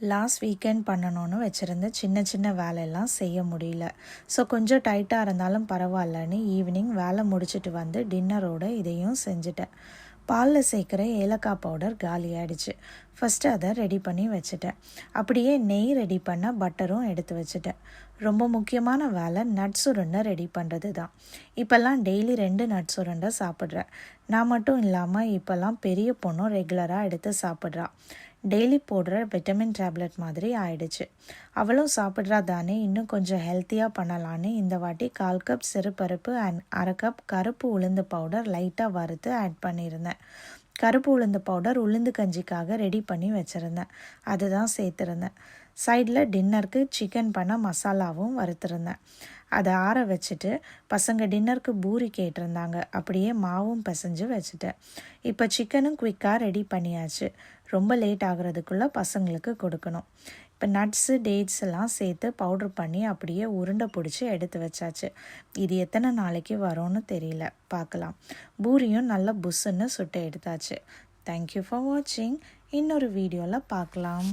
Last weekend பண்ணணும்னு வச்சுருந்த சின்ன சின்ன வேலையெல்லாம் செய்ய முடியல. ஸோ கொஞ்சம் டைட்டாக இருந்தாலும் பரவாயில்லன்னு ஈவினிங் வேலை முடிச்சுட்டு வந்து டின்னரோடு இதையும் செஞ்சுட்டேன். பாலில் சேர்க்குற ஏலக்காய் பவுடர் காலி ஆகிடுச்சு. ஃபஸ்ட்டு அதை ரெடி பண்ணி வச்சுட்டேன். அப்படியே நெய் ரெடி பண்ண பட்டரும் எடுத்து வச்சுட்டேன். ரொம்ப முக்கியமான வேலை நட்ஸ் உருண்டை ரெடி பண்ணுறது தான். இப்போல்லாம் டெய்லி 2 நட்ஸ் உருண்டை சாப்பிட்றேன். நான் மட்டும் இல்லாமல் இப்போல்லாம் பெரிய பொண்ணும் ரெகுலராக எடுத்து சாப்பிட்றா. டெய்லி போடுற விட்டமின் டேப்லெட் மாதிரி ஆயிடுச்சு. அவளும் சாப்பிட்றா தானே, இன்னும் கொஞ்சம் ஹெல்த்தியாக பண்ணலான்னு இந்த வாட்டி 1/4 கப் சிறுபருப்பு அண்ட் 1/2 கப் கருப்பு உளுந்து பவுடர் லைட்டாக வறுத்து ஆட் பண்ணியிருந்தேன். கருப்பு உளுந்து பவுடர் உளுந்து கஞ்சிக்காக ரெடி பண்ணி வச்சுருந்தேன். அதுதான் சேர்த்துருந்தேன். சைடில் டின்னருக்கு சிக்கன் பண்ண மசாலாவும் வறுத்துருந்தேன். அதை ஆற வச்சுட்டு பசங்க டின்னருக்கு பூரி கேட்டிருந்தாங்க. அப்படியே மாவும் பிசைஞ்சு வச்சுட்டேன். இப்போ சிக்கனும் குயிக்காக ரெடி பண்ணியாச்சு. ரொம்ப லேட் ஆகிறதுக்குள்ளே பசங்களுக்கு கொடுக்கணும். இப்போ நட்ஸு டேட்ஸ் எல்லாம் சேர்த்து பவுட்ரு பண்ணி அப்படியே உருண்டை பிடிச்சி எடுத்து வச்சாச்சு. இது எத்தனை நாளைக்கு வரும்னு தெரியல, பார்க்கலாம். பூரியும் நல்லா புஸ்ஸுன்னு சுட்டு எடுத்தாச்சு. தேங்க்யூ ஃபார் வாட்சிங். இன்னொரு வீடியோவில் பார்க்கலாம்.